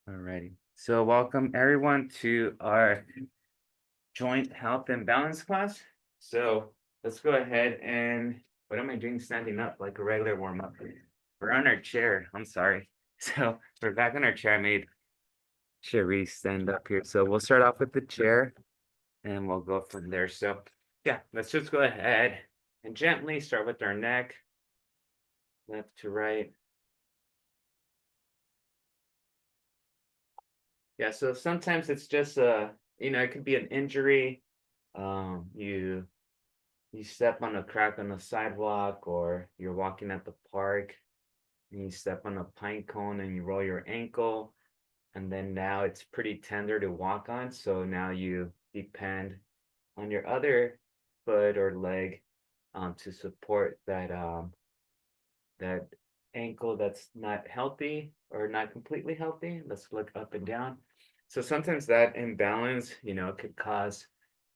Alrighty. So welcome everyone to our joint health and balance class. So let's go ahead and what am I doing standing up like a regular warm up? We're on our chair. I'm sorry. So we're back on our chair. I made Cherie stand up here. So we'll start off with the chair and we'll go from there. So yeah, let's just go ahead and gently start with our neck, left to right. Yeah, so sometimes it's just it could be an injury. You step on a crack on the sidewalk, or you're walking at the park and you step on a pine cone and you roll your ankle, and then now it's pretty tender to walk on. So now you depend on your other foot or leg to support that ankle that's not healthy or not completely healthy. Let's look up and down. So sometimes that imbalance, could cause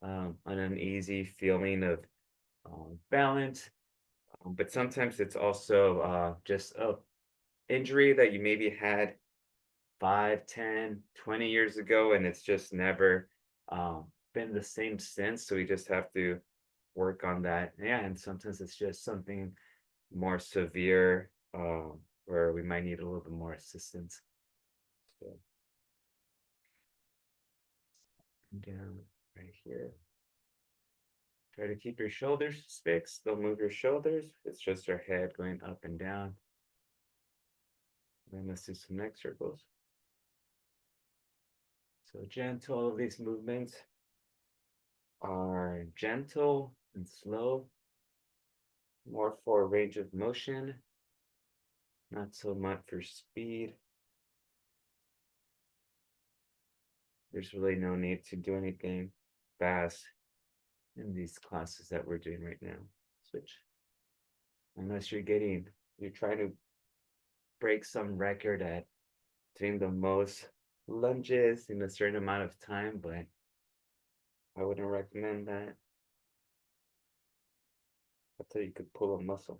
an uneasy feeling of balance. But sometimes it's also just a injury that you maybe had 5, 10, 20 years ago, and it's just never been the same since. So we just have to work on that. Yeah, and sometimes it's just something more severe, where we might need a little bit more assistance. So down right here. Try to keep your shoulders fixed. Don't move your shoulders. It's just your head going up and down. Then let's do some neck circles. So gentle, all of these movements are gentle and slow, more for range of motion, not so much for speed. There's really no need to do anything fast in these classes that we're doing right now. Switch. Unless you're trying to break some record at doing the most lunges in a certain amount of time, but I wouldn't recommend that until you could pull a muscle.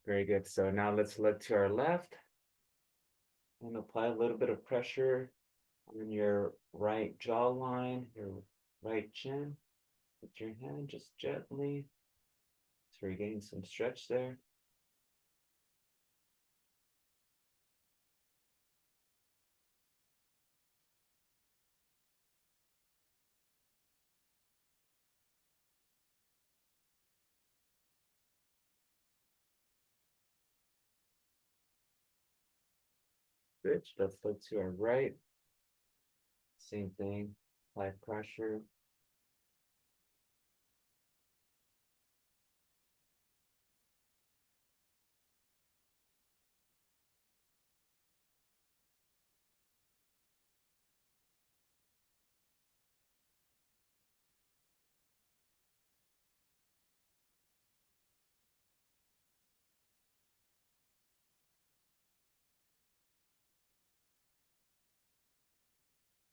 Very good. So now let's look to our left and apply a little bit of pressure on your right jawline, your right chin. With your hand just gently. So you're getting some stretch there. Good. Let's look to our right. Same thing. Apply pressure.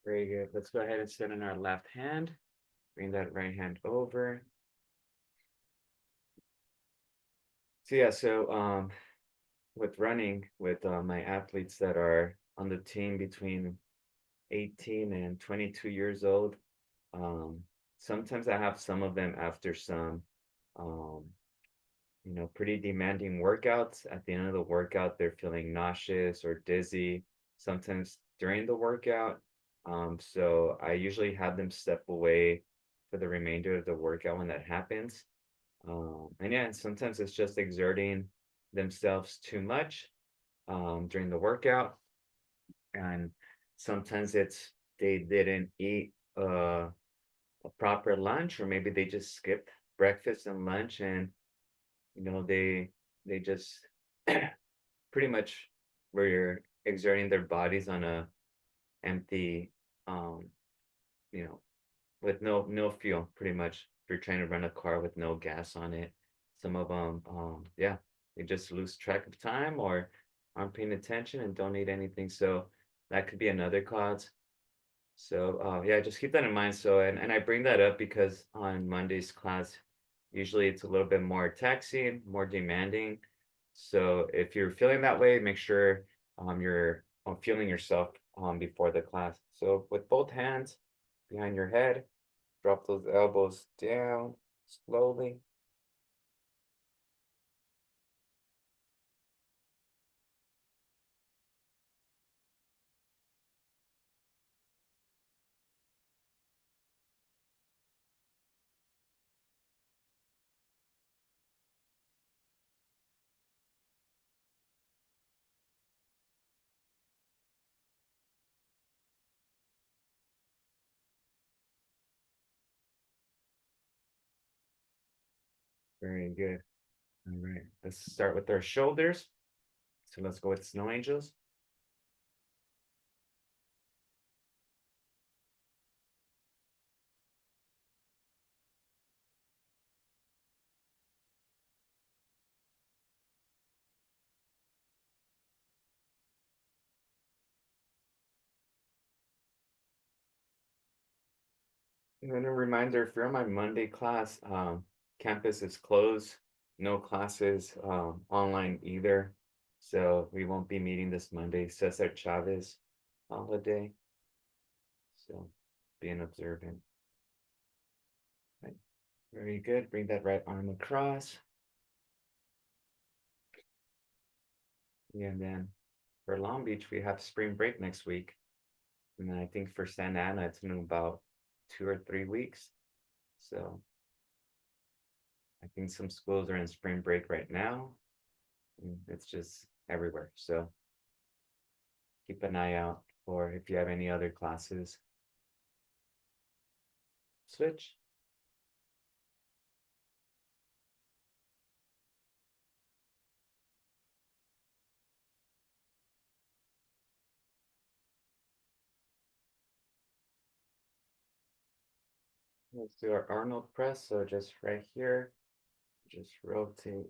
Very good. Let's go ahead and sit in our left hand. Bring that right hand over. So with running with my athletes that are on the team between 18 and 22 years old, um, sometimes I have some of them after some um, pretty demanding workouts. At the end of the workout, they're feeling nauseous or dizzy, sometimes during the workout. So I usually have them step away for the remainder of the workout when that happens. And yeah, sometimes it's just exerting themselves too much during the workout. And sometimes it's they didn't eat a proper lunch, or maybe they just skipped breakfast and lunch, and they just pretty much were exerting their bodies on a empty, um you know with no fuel, pretty much. If you're trying to run a car with no gas on it, some of them, yeah, they just lose track of time or aren't paying attention and don't eat anything. So that could be another cause. So yeah, just keep that in mind. So and I bring that up because on Monday's class Usually it's a little bit more taxing, more demanding. So if you're feeling that way, make sure you're feeling yourself before the class. So with both hands behind your head, drop those elbows down slowly. Very good. All right, let's start with our shoulders. So let's go with snow angels. And then a reminder, if you're on my Monday class, campus is closed, no classes online either. So we won't be meeting this Monday, Cesar Chavez holiday. So being observant. Right. Very good. Bring that right arm across. And then for Long Beach, we have spring break next week. And then I think for Santa Ana, it's in about 2 or 3 weeks. So I think some schools are in spring break right now. It's just everywhere. So keep an eye out for if you have any other classes. Switch. Let's do our Arnold press. So just right here, just rotate.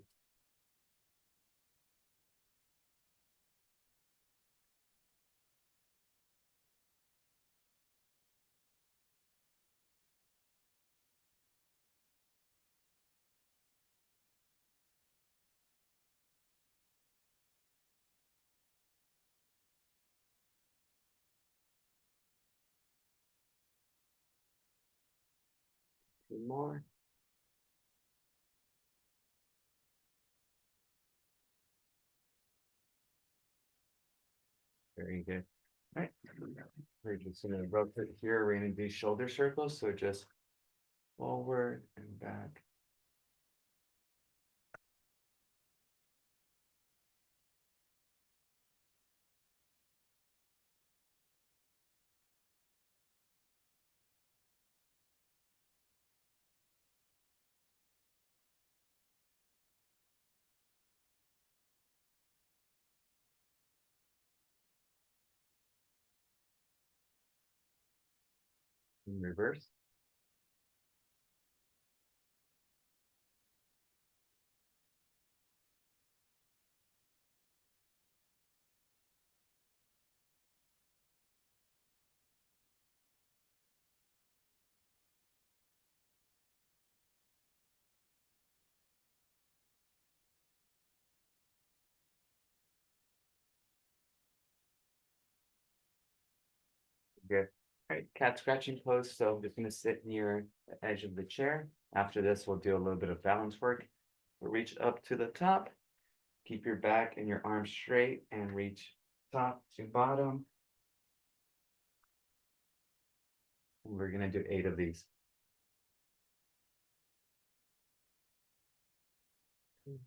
Two more. Very good. All right. We're just gonna rotate here. We're gonna do shoulder circles. So just forward and back. In reverse. Good. All right, cat scratching pose. So I'm just gonna sit near the edge of the chair. After this, we'll do a little bit of balance work. So reach up to the top, keep your back and your arms straight, and reach top to bottom. And we're gonna do 8 of these. 2,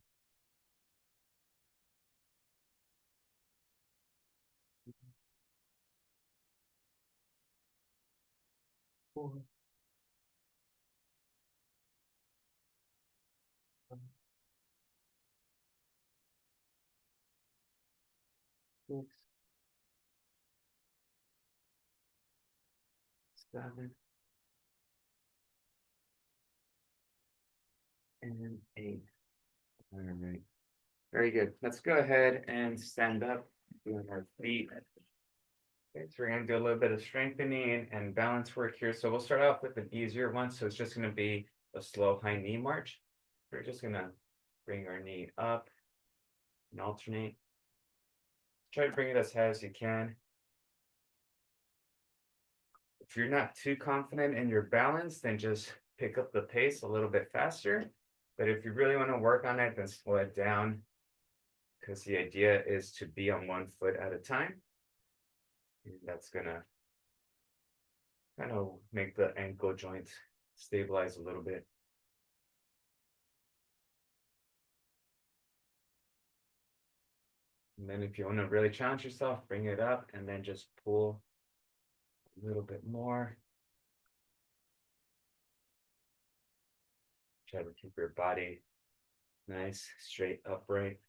4, 5, 6, 7, and 8. All right. Very good. Let's go ahead and stand up on our feet. Okay, so we're gonna do a little bit of strengthening and balance work here. So we'll start off with an easier one. So it's just gonna be a slow high knee march. We're just gonna bring our knee up and alternate. Try to bring it as high as you can. If you're not too confident in your balance, then just pick up the pace a little bit faster. But if you really want to work on it, then slow it down because the idea is to be on one foot at a time. And that's gonna kind of make the ankle joint stabilize a little bit. And then if you want to really challenge yourself, bring it up and then just pull a little bit more. Try to keep your body nice, straight, upright.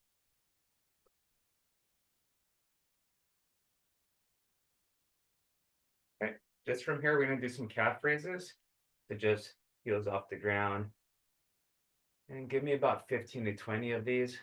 Okay, just from here, we're gonna do some calf raises to just heels off the ground. And give me about 15 to 20 of these.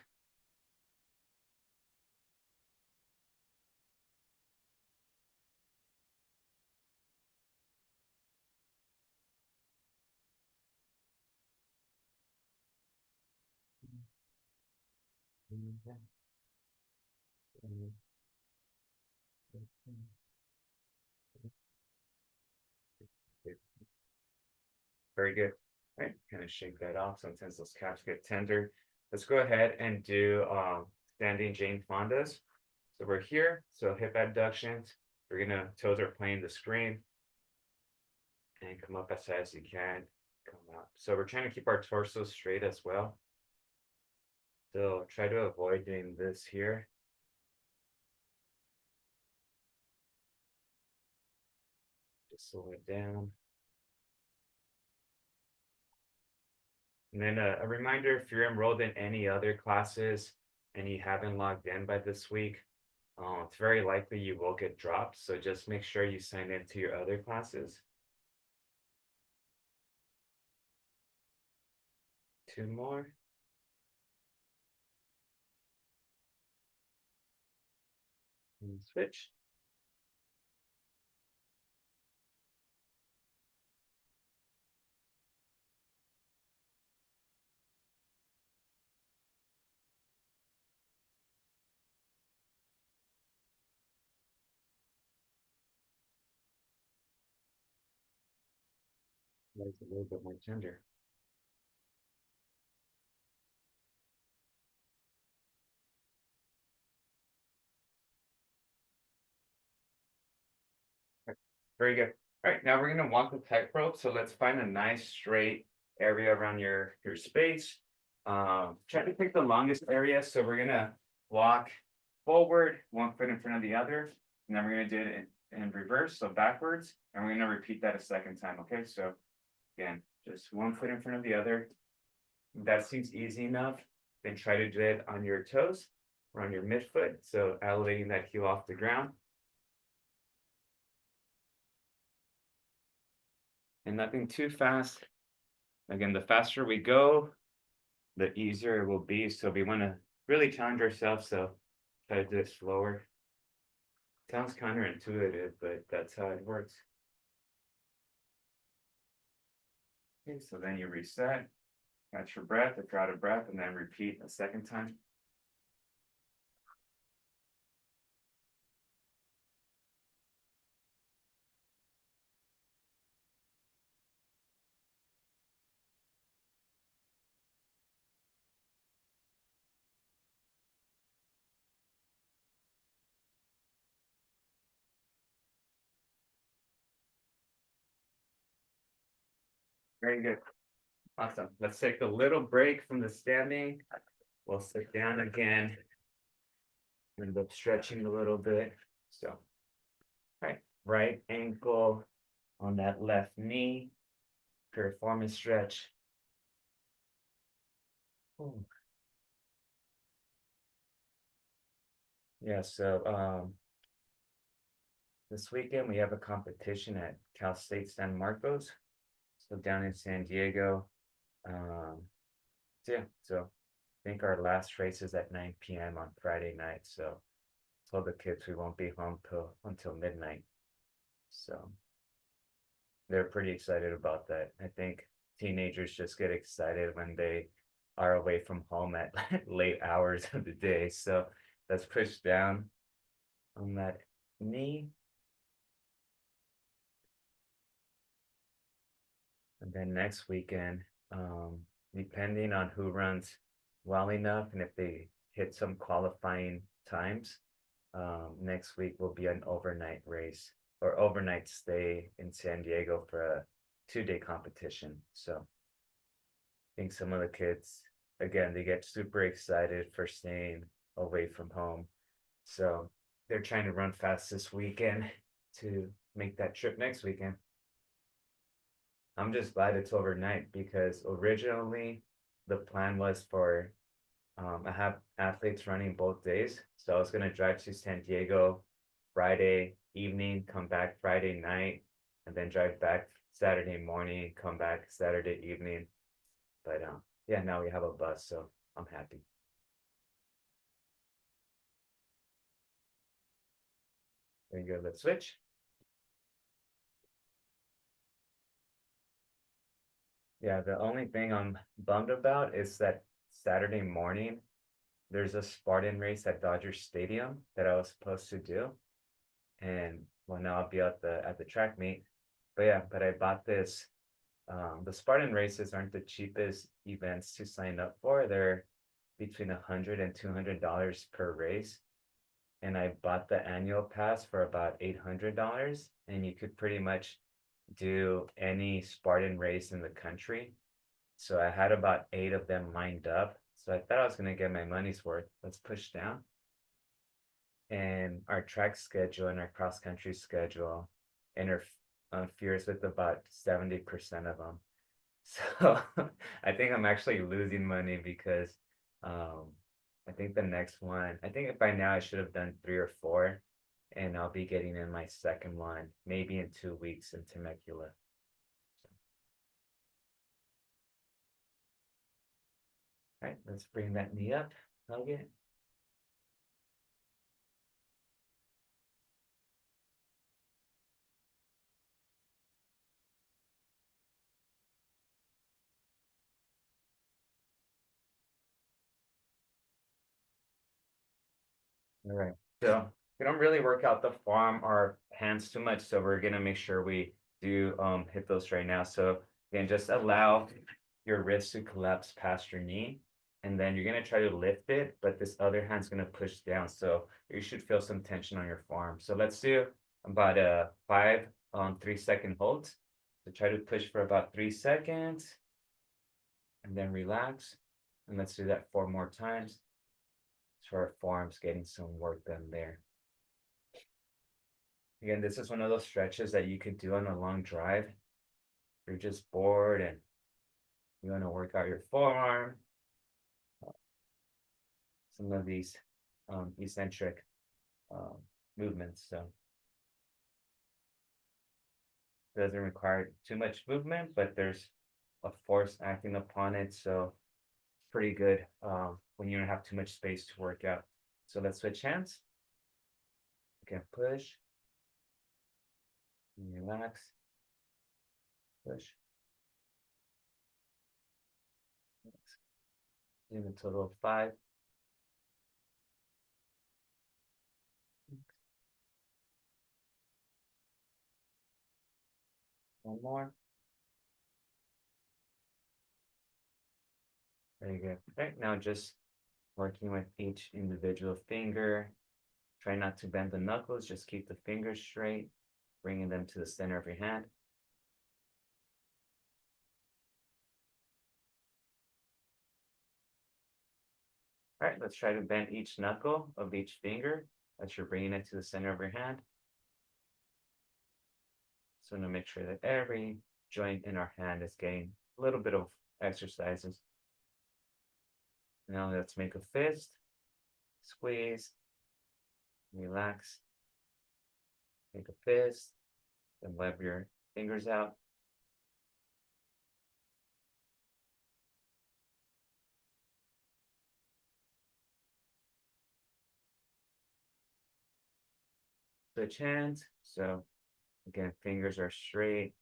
Very good. All right, kind of shake that off. Sometimes those calves get tender. Let's go ahead and do standing Jane Fondas. So we're here. So hip abductions. We're gonna toes are playing the screen and come up as high as you can. Come up. So we're trying to keep our torso straight as well. So try to avoid doing this here. Just slow it down. And then a reminder, if you're enrolled in any other classes and you haven't logged in by this week, it's very likely you will get dropped. So just make sure you sign into your other classes. Two more. And switch. That's a little bit more tender. Very good. All right, now we're gonna walk the tightrope. So let's find a nice straight area around your space. Try to pick the longest area. So we're gonna walk forward, one foot in front of the other, and then we're gonna do it in reverse, so backwards, and we're gonna repeat that a second time. Okay, so again, just one foot in front of the other. If that seems easy enough, then try to do it on your toes or on your midfoot. So elevating that heel off the ground. And nothing too fast. Again, the faster we go, the easier it will be. So we want to really challenge ourselves. So try to do it slower. Sounds counterintuitive, but that's how it works. Okay, so then you reset, catch your breath, if you're out of breath, and then repeat a second time. Very good. Awesome. Let's take a little break from the standing. We'll sit down again. End up stretching a little bit. So, right ankle on that left knee. Piriformis stretch. Ooh. Yeah, so this weekend we have a competition at Cal State San Marcos. So down in San Diego. So yeah, so I think our last race is at 9 p.m. on Friday night. So told the kids we won't be home until midnight. So they're pretty excited about that. I think teenagers just get excited when they are away from home at late hours of the day. So let's push down on that knee. And then next weekend, depending on who runs well enough and if they hit some qualifying times, next week will be an overnight race or overnight stay in San Diego for a 2 day competition. So I think some of the kids, again, they get super excited for staying away from home. So they're trying to run fast this weekend to make that trip next weekend. I'm just glad it's overnight because originally the plan was for I have athletes running both days. So I was gonna drive to San Diego Friday evening, come back Friday night, and then drive back Saturday morning, come back Saturday evening. But yeah, now we have a bus, so I'm happy. There you go, let's switch. Yeah, the only thing I'm bummed about is that Saturday morning there's a Spartan race at Dodger Stadium that I was supposed to do. And well now I'll be at the track meet. But yeah, but I bought this. The Spartan races aren't the cheapest events to sign up for. They're between $100 and $200 per race. And I bought the annual pass for about $800, and you could pretty much do any Spartan race in the country. So I had about 8 of them lined up. So I thought I was gonna get my money's worth. Let's push down. And our track schedule and our cross country schedule interferes with about 70% of them. So I think I'm actually losing money because um, I think the next one, I think by now I should have done 3 or 4, and I'll be getting in my second one maybe in 2 weeks in Temecula. All right, let's bring that knee up. Hug it. All right. So we don't really work out the forearm or hands too much, so we're gonna make sure we do hit those right now. So again, just allow your wrist to collapse past your knee, and then you're gonna try to lift it, but this other hand's gonna push down. So you should feel some tension on your forearm. So let's do about a 5 3-second holds. So try to push for about 3 seconds and then relax. And let's do that 4 more times. So our forearm's getting some work done there. Again, this is one of those stretches that you could do on a long drive. If you're just bored and you want to work out your forearm, some of these eccentric um, movements. So it doesn't require too much movement, but there's a force acting upon it. So pretty good when you don't have too much space to work out. So let's switch hands. You can push, relax, push. Do a total of 5. One more. Very good. Right now, just working with each individual finger. Try not to bend the knuckles, just keep the fingers straight, bringing them to the center of your hand. All right, let's try to bend each knuckle of each finger as you're bringing it to the center of your hand. So to make sure that every joint in our hand is getting a little bit of exercises. Now let's make a fist, squeeze, relax, make a fist, then web your fingers out. Switch hands. So again, fingers are straight.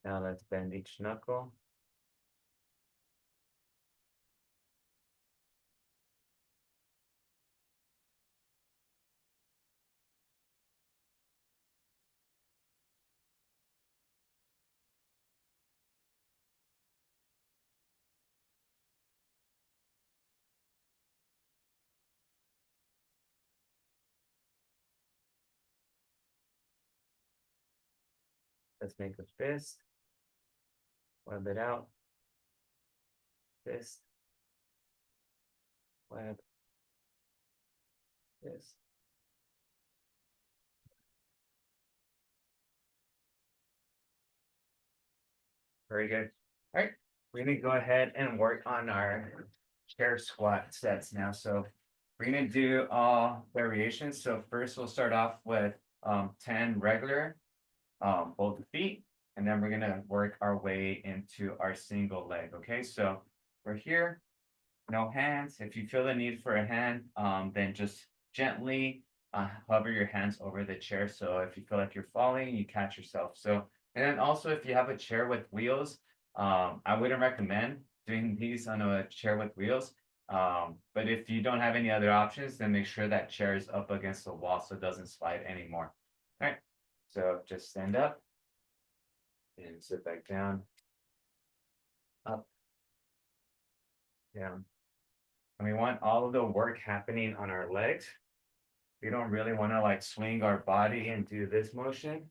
Now let's bend each knuckle. Let's make a fist. Web it out. Fist. Web. Fist. Very good. All right. We're gonna go ahead and work on our chair squat sets now. So we're gonna do all variations. So first we'll start off with 10 regular both feet, and then we're gonna work our way into our single leg. Okay, so we're here, no hands. If you feel the need for a hand, then just gently hover your hands over the chair. So if you feel like you're falling, you catch yourself. So, and then also if you have a chair with wheels, I wouldn't recommend doing these on a chair with wheels. But if you don't have any other options, then make sure that chair is up against the wall so it doesn't slide anymore. All right, so just stand up and sit back down, up, down. And we want all of the work happening on our legs. We don't really want to like swing our body and do this motion.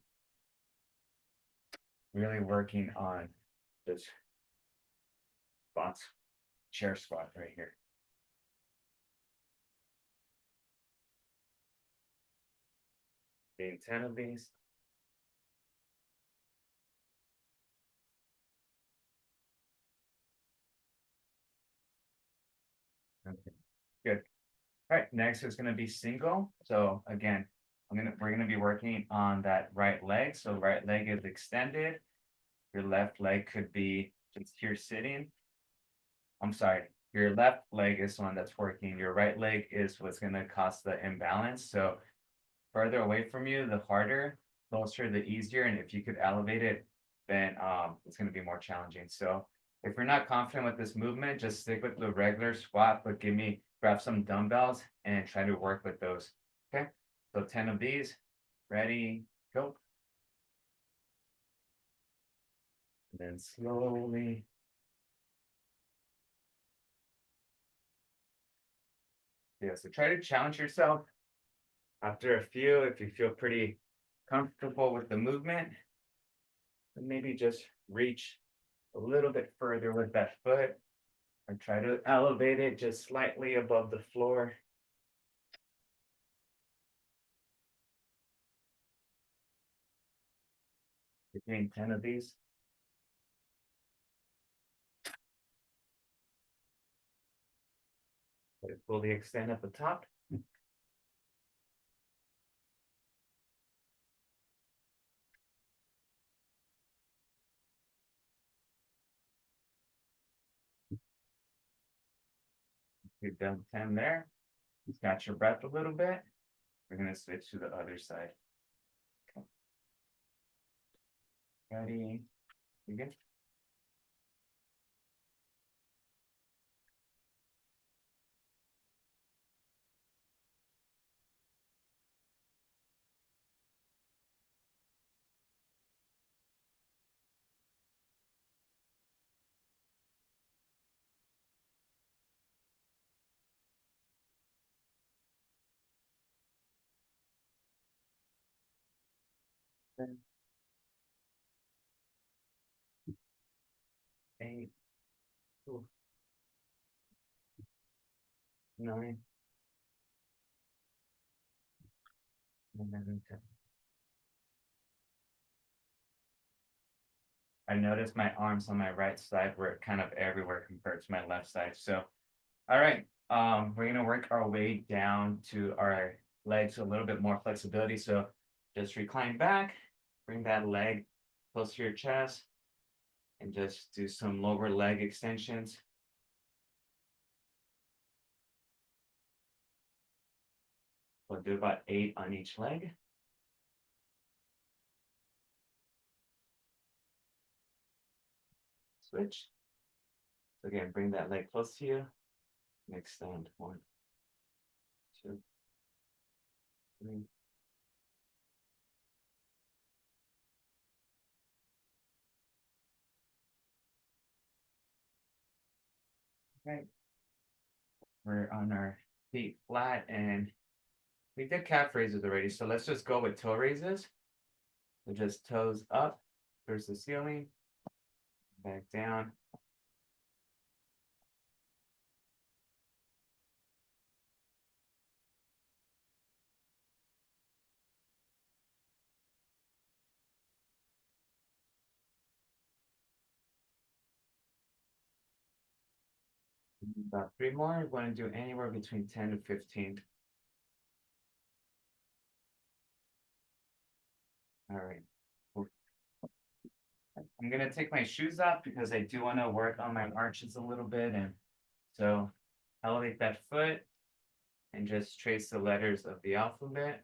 Really working on this box chair squat right here. Being 10 of these. Okay, good. All right, next is going to be single. So again, we're gonna be working on that right leg. So right leg is extended. Your left leg could be just here sitting. I'm sorry, your left leg is the one that's working. Your right leg is what's gonna cause the imbalance. So further away from you, the harder, closer, the easier. And if you could elevate it, then it's gonna be more challenging. So if you're not confident with this movement, just stick with the regular squat, but grab some dumbbells and try to work with those. Okay, so 10 of these, ready, go. And then slowly. Yeah, so try to challenge yourself. After a few, if you feel pretty comfortable with the movement, then maybe just reach a little bit further with that foot or try to elevate it just slightly above the floor. Between 10 of these. Let it fully extend at the top. You've done 10 there. You've got your breath a little bit. We're going to switch to the other side. Okay. Ready? Begin. Seven, 8, 9, 11, 10. I noticed my arms on my right side were kind of everywhere compared to my left side. So, all right, we're gonna work our way down to our legs, a little bit more flexibility. So just recline back, bring that leg close to your chest, and just do some lower leg extensions. We'll do about 8 on each leg. switch. So again, bring that leg close to you and extend. One, two, three. Okay. We're on our feet flat and we did calf raises already. So let's just go with toe raises. So just toes up towards the ceiling, back down. About three more. You want to do anywhere between 10 to 15. All right. Cool. I'm gonna take my shoes off because I do want to work on my arches a little bit. And so elevate that foot and just trace the letters of the alphabet.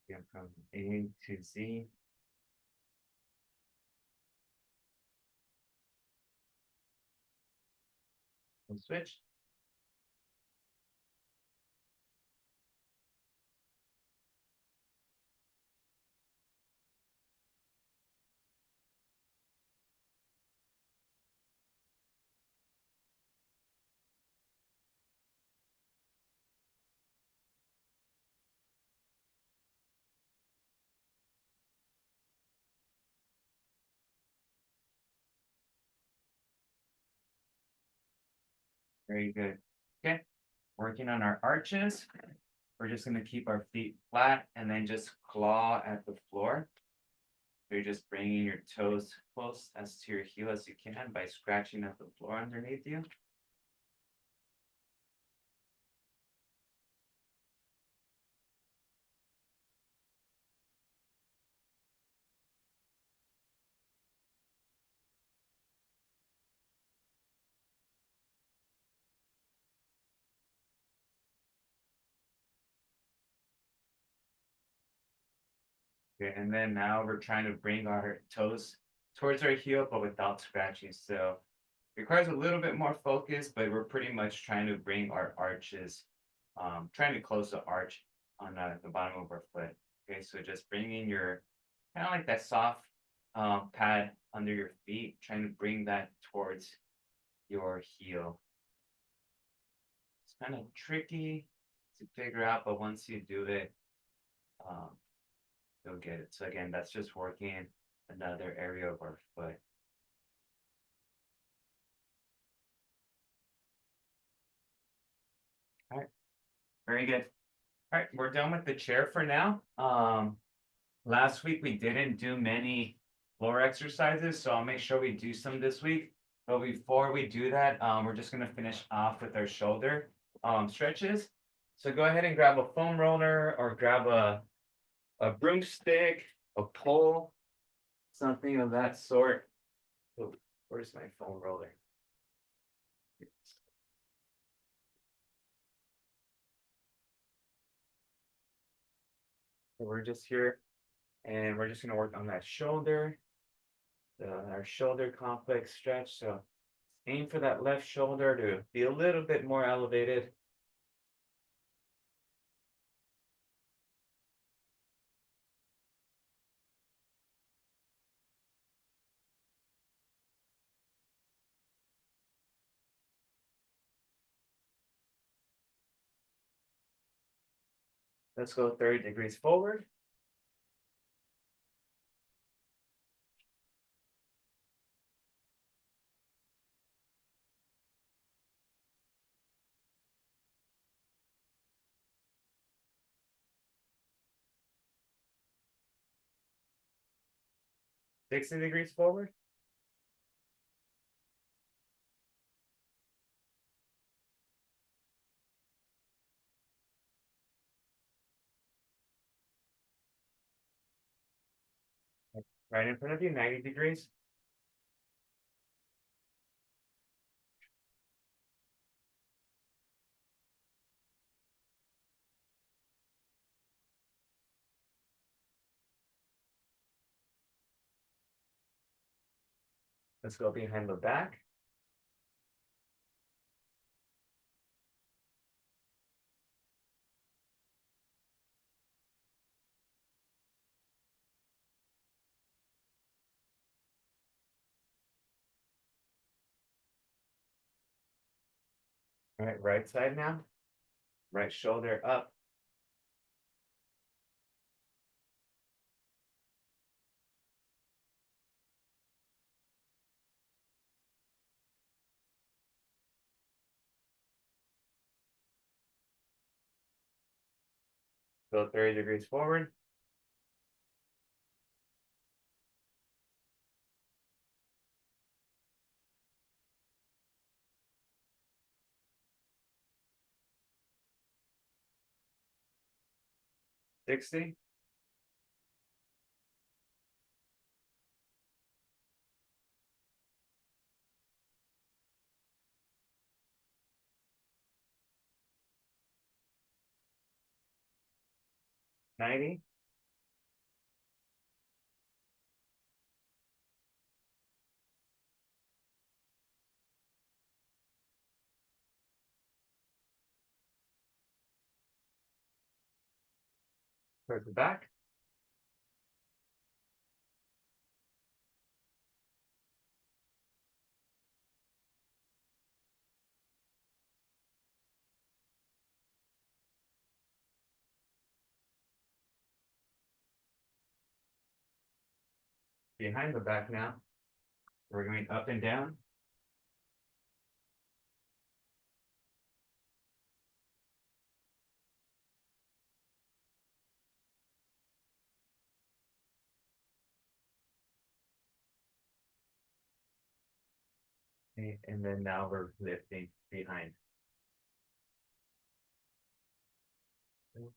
Again, from A to Z. We'll switch. Very good. Okay. Working on our arches. We're just gonna keep our feet flat and then just claw at the floor. So you're just bringing your toes close as to your heel as you can by scratching at the floor underneath you. Okay, and then now we're trying to bring our toes towards our heel, but without scratching. So it requires a little bit more focus, but we're pretty much trying to bring our arches, trying to close the arch on the bottom of our foot. Okay, so just bringing your kind of like that soft pad under your feet, trying to bring that towards your heel. It's kind of tricky to figure out, but once you do it, um, you'll get it. So again, that's just working another area of our foot. All right, very good. All right, we're done with the chair for now. Last week we didn't do many floor exercises, so I'll make sure we do some this week. But before we do that, we're just gonna finish off with our shoulder stretches. So go ahead and grab a foam roller or grab a broomstick, a pole, something of that sort. Oh, where's my foam roller? So we're just here and we're just gonna work on that shoulder, our shoulder complex stretch. So aim for that left shoulder to be a little bit more elevated. Let's go 30 degrees forward. 60 degrees forward. Right in front of you, 90 degrees. Let's go behind the back. All right, right side now. Right shoulder up. Go 30 degrees forward. $60. $90. Towards the back. Behind the back now. We're going up and down. Okay, and then now we're lifting behind. 2,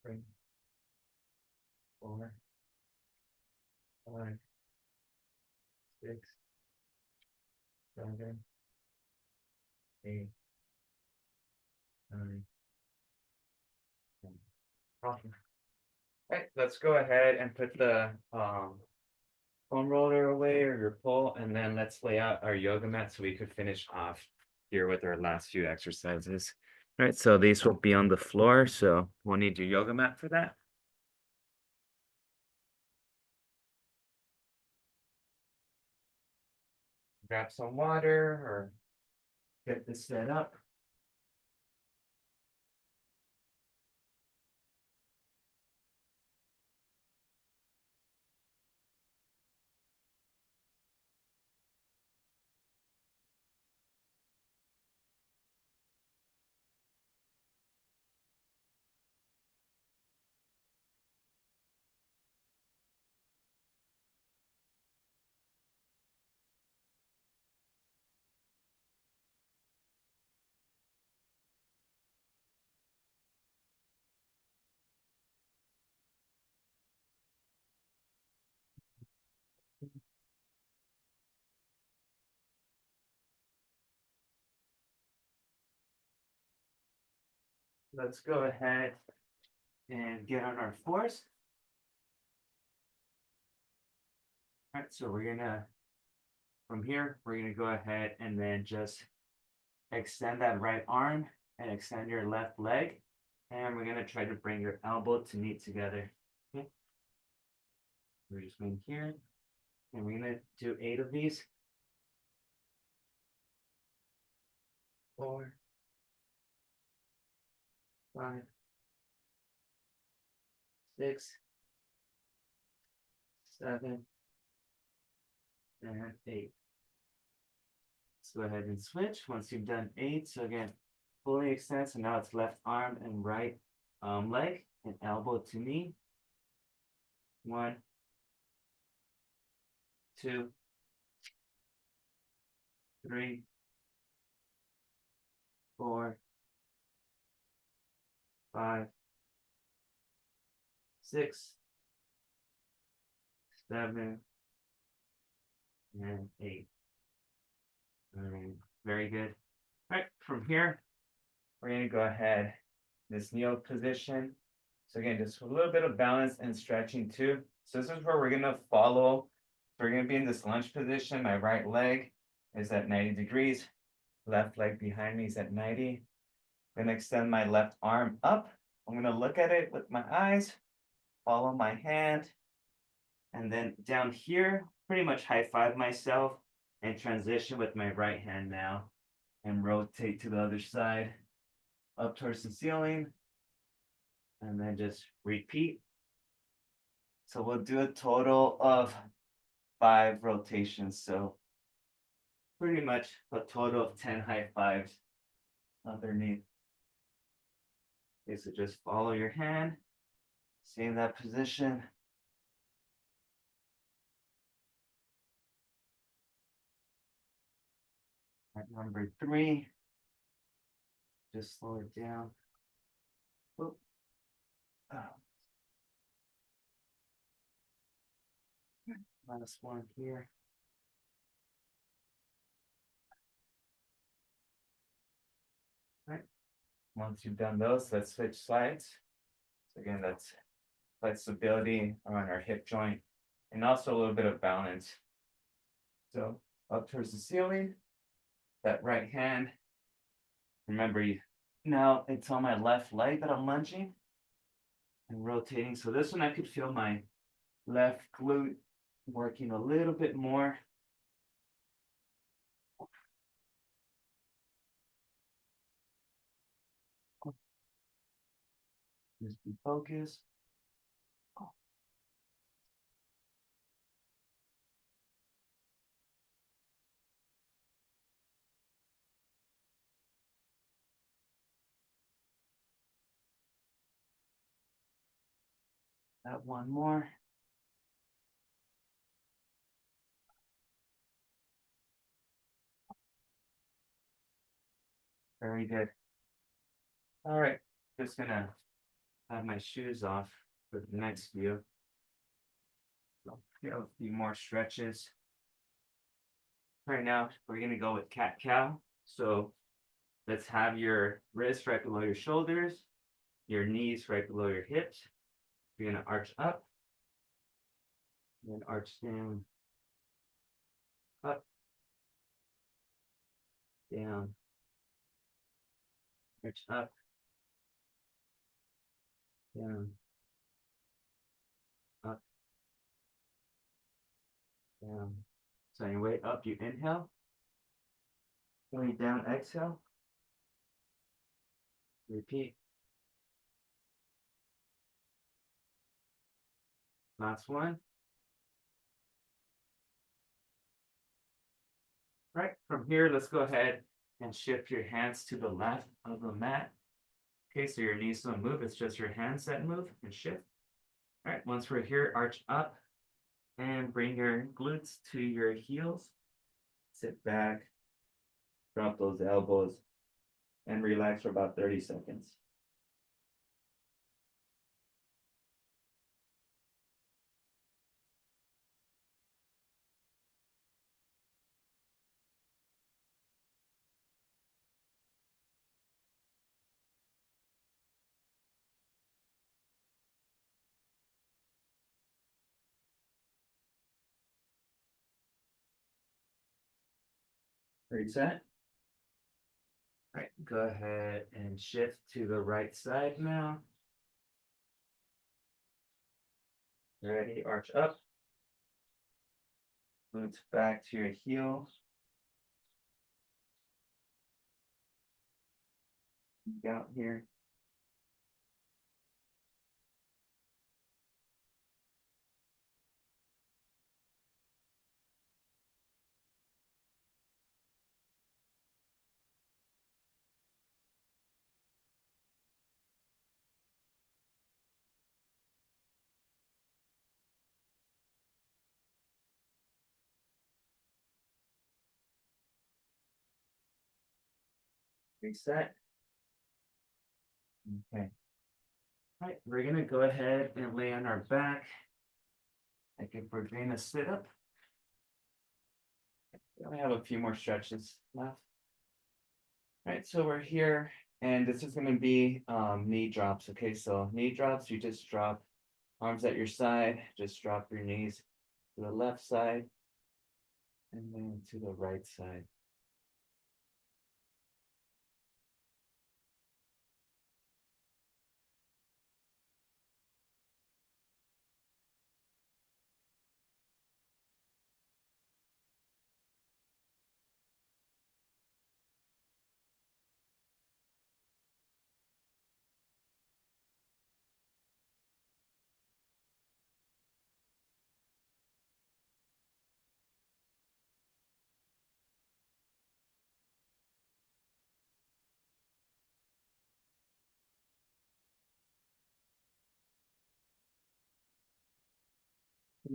3, 4, 5, 6, 7, 8, 9, 10. Awesome. All right, let's go ahead and put the foam roller away or your pole, and then let's lay out our yoga mat so we could finish off here with our last few exercises. All right, so these will be on the floor, so we'll need your yoga mat for that. Grab some water or get this set up. Let's go ahead and get on our floors. All right, so we're gonna, from here, we're gonna go ahead and then just extend that right arm and extend your left leg. And we're gonna try to bring your elbow to knee together. Okay. We're just going here, and we're gonna do 8 of these. 4, 5, 6, 7, and 8. Let's go ahead and switch once you've done 8. So again, fully extend. So now it's left arm and right leg and elbow to knee. 1, 2, 3, 4, 5, 6, 7, and 8. All right, very good. All right, from here, we're gonna go ahead, this kneel position. So again, just a little bit of balance and stretching too. So this is where we're gonna follow So we're gonna be in this lunge position. My right leg is at 90 degrees. Left leg behind me is at 90. I'm gonna extend my left arm up. I'm gonna look at it with my eyes, follow my hand, and then down here, pretty much high five myself and transition with my right hand now and rotate to the other side up towards the ceiling and then just repeat. So we'll do a total of 5 rotations. So pretty much a total of 10 high fives underneath. Okay, so just follow your hand, stay in that position. At number 3, just slow it down. Whoop. Oh, last one here. All right. Once you've done those, let's switch sides. So again, that's flexibility around our hip joint and also a little bit of balance. So up towards the ceiling, that right hand. Remember, now it's on my left leg that I'm lunging and rotating. So this one I could feel my left glute working a little bit more. Just be focused. That one more. Very good. All right, just gonna have my shoes off for the next few. Here, a few more stretches. Right now, we're gonna go with cat cow. So let's have your wrists right below your shoulders, your knees right below your hips. You're gonna arch up, then arch down, up, down, arch up, down, up, down. So on your way up, you inhale. Going down, exhale. Repeat. Last one. Right, from here, let's go ahead and shift your hands to the left of the mat. Okay, so your knees don't move, it's just your hands that move and shift. All right, once we're here, arch up and bring your glutes to your heels. Sit back, drop those elbows, and relax for about 30 seconds. Reset. All right, go ahead and shift to the right side now. Ready, arch up. Glutes back to your heels. Out here. Reset. Okay. All right, we're gonna go ahead and lay on our back. I think we're gonna sit up. We only have a few more stretches left. All right, so we're here, and this is gonna be knee drops. Okay, so knee drops, you just drop arms at your side, just drop your knees to the left side, and then to the right side.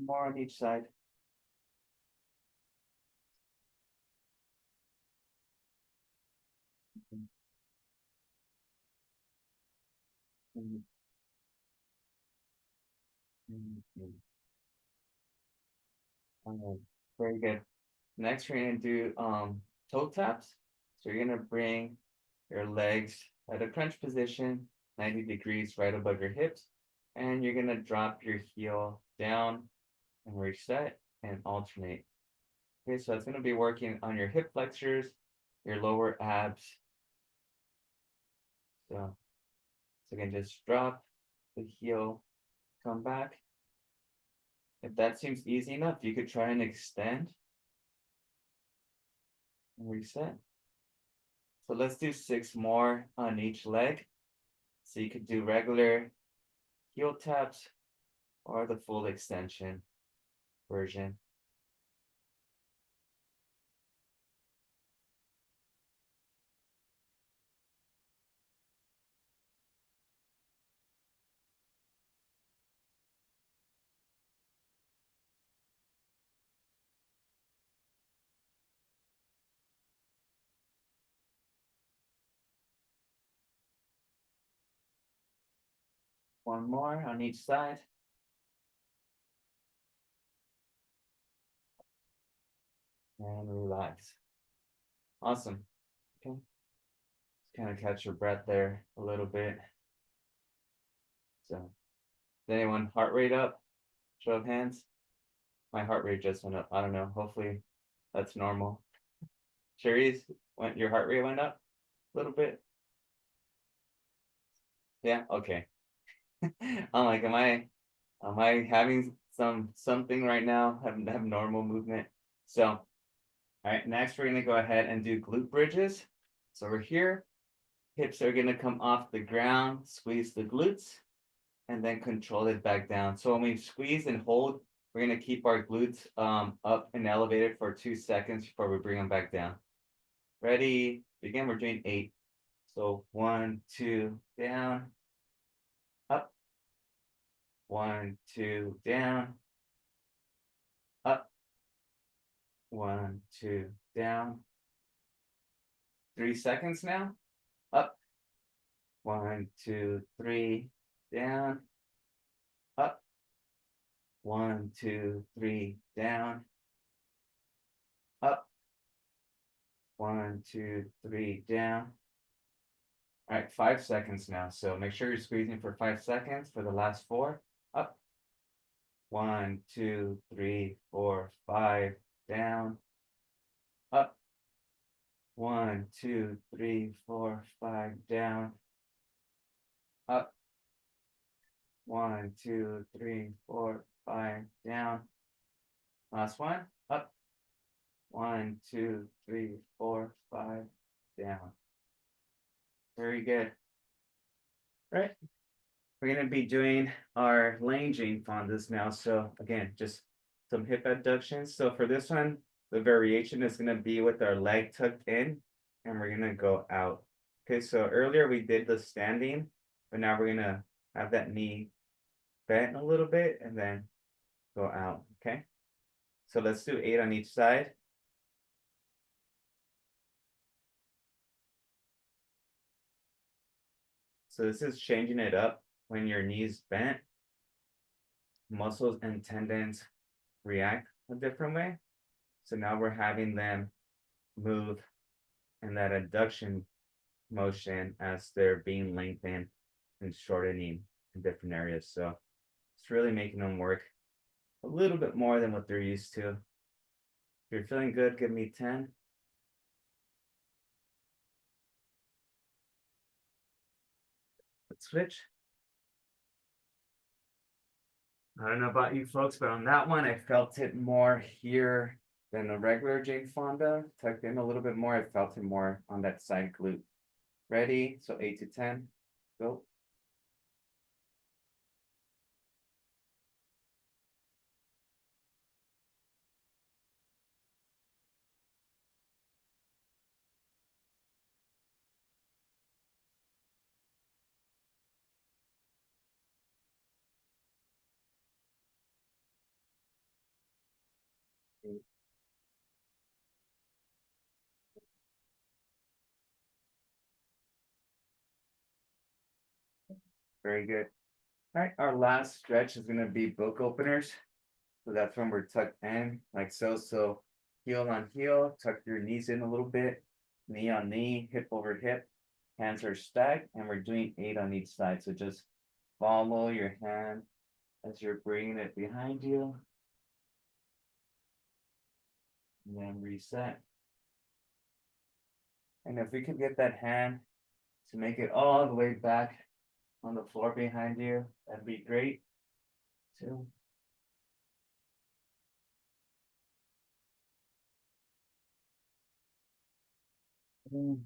More on each side. Very good. Next, we're gonna do toe taps. So you're gonna bring your legs at a crunch position, 90 degrees right above your hips, and you're gonna drop your heel down and reset and alternate. Okay, so it's gonna be working on your hip flexors, your lower abs. So again, just drop the heel, come back. If that seems easy enough, you could try and extend and reset. So let's do 6 more on each leg. So you could do regular heel taps or the full extension version. One more on each side. And relax. Awesome. Okay. Kind of catch your breath there a little bit. So, is anyone heart rate up? Show of hands. My heart rate just went up. I don't know. Hopefully that's normal. Cherise, your heart rate went up a little bit? Yeah, okay. I'm like, am I having something right now? Have normal movement. So, all right, next we're gonna go ahead and do glute bridges. So we're here, hips are gonna come off the ground, squeeze the glutes, and then control it back down. So when we squeeze and hold, we're gonna keep our glutes up and elevated for 2 seconds before we bring them back down. Ready? Begin. We're doing 8. So 1, 2, down, up. 1, 2, down, up. 1, 2, down. 3 seconds now. Up. 1, 2, 3, down, up. 1, 2, 3, down, up. 1, 2, 3, down. All right, 5 seconds now. So make sure you're squeezing for 5 seconds for the last 4. Up. 1, 2, 3, 4, 5. Down. Up. 1, 2, 3, 4, 5. Down. Up. 1, 2, 3, 4, 5. Down. Last one. Up. 1, 2, 3, 4, 5. Down. Very good. All right. We're going to be doing our lunging fondas now. So again, just some hip abductions. So for this one, the variation is going to be with our leg tucked in and we're going to go out. Okay, so earlier we did the standing, but now we're going to have that knee bent a little bit and then go out. Okay, so let's do 8 on each side. So this is changing it up when your knee's bent. Muscles and tendons react a different way. So now we're having them move in that adduction motion as they're being lengthened and shortening in different areas. So it's really making them work a little bit more than what they're used to. If you're feeling good, give me 10. Let's switch. I don't know about you folks, but on that one, I felt it more here than a regular Jane Fonda. Tucked in a little bit more. I felt it more on that side glute. Ready? So 8 to 10. Go. Very good. All right, our last stretch is going to be book openers. So that's when we're tucked in, like so. So heel on heel, tuck your knees in a little bit, knee on knee, hip over hip. Hands are stacked, and we're doing 8 on each side. So just follow your hand as you're bringing it behind you. And then reset. And if we could get that hand to make it all the way back on the floor behind you, that'd be great. 2, 3,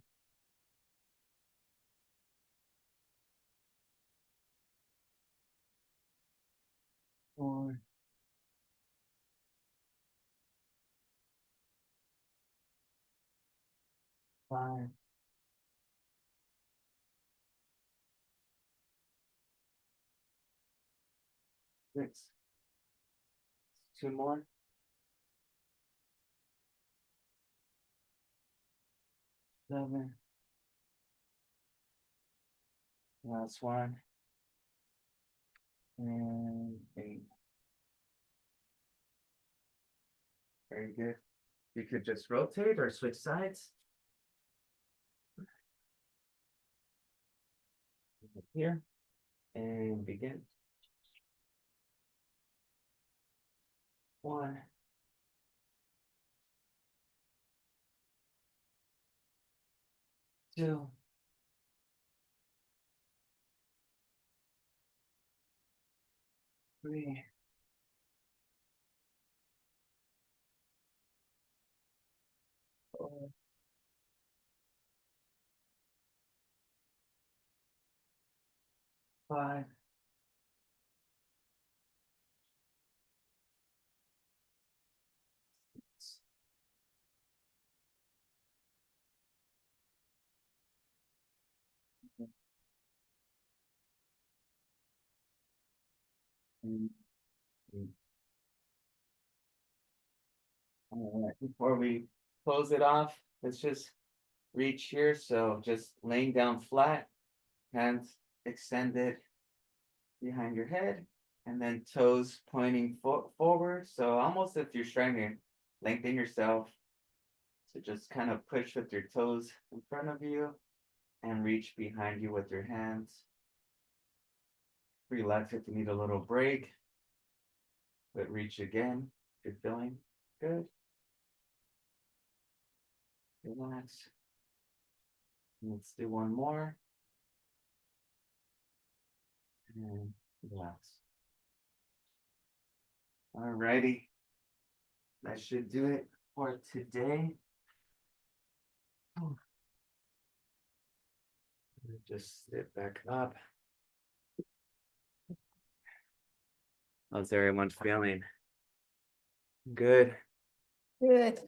4, 5, 6. 2 more. 7. Last one. And 8. Very good. You could just rotate or switch sides. Here and begin. 1, 2, 3, 4, 5, 6. And 8. All right. Before we close it off, let's just reach here. So just laying down flat, hands extended behind your head, and then toes pointing forward. So almost if you're trying to lengthen yourself. So just kind of push with your toes in front of you and reach behind you with your hands. Relax if you need a little break, but reach again if you're feeling good. Relax. Let's do one more. And relax. Alrighty. That should do it for today. Just sit back up. How's everyone feeling? Good. Good.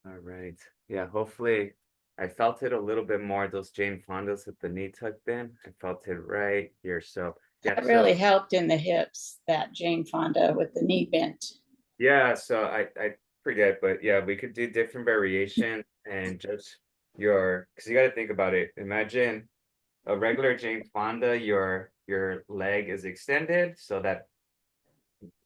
All right. Yeah, hopefully I felt it a little bit more, those Jane Fondas with the knee tucked in. I felt it right here. So yeah, That so really helped in the hips, that Jane Fonda with the knee bent. yeah, so I forget, but yeah, we could do different variation and just your because you got to think about it. Imagine a regular Jane Fonda, your leg is extended so that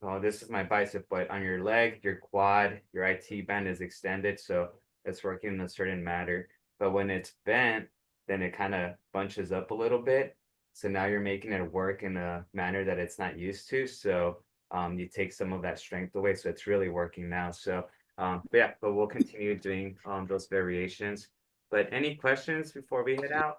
oh, this is my bicep, but on your leg, your quad, your IT band is extended, so it's working in a certain manner. But when it's bent, then it kind of bunches up a little bit. So now you're making it work in a manner that it's not used to. So you take some of that strength away. So it's really working now. So but we'll continue doing those variations. But any questions before we head out?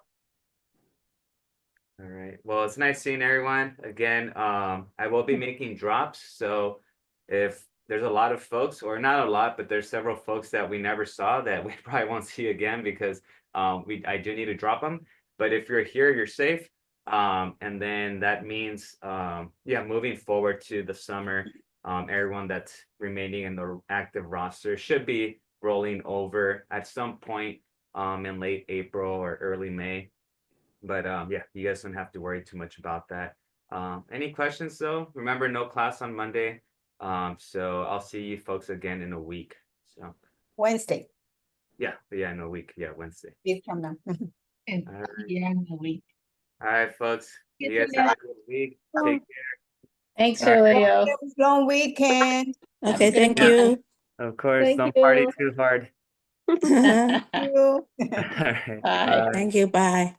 All right. Well, it's nice seeing everyone again. I will be making drops. So if there's a lot of folks, or not a lot, but there's several folks that we never saw that we probably won't see again because I do need to drop them. But if you're here, you're safe. And then that means moving forward to the summer, everyone that's remaining in the active roster should be rolling over at some point in late April or early May. But you guys don't have to worry too much about that. Any questions though? Remember, no class on Monday. So I'll see you folks again in a week. So Wednesday, in a week. Yeah, Wednesday. week from now. And All right. in the week. All right, folks. Good You guys to have a good week. Take Thanks, All right. Julio. Long weekend. Have a Okay, good thank one. you. Of course, Thank don't party you. too hard. You. All right. Bye. Thank you. Bye.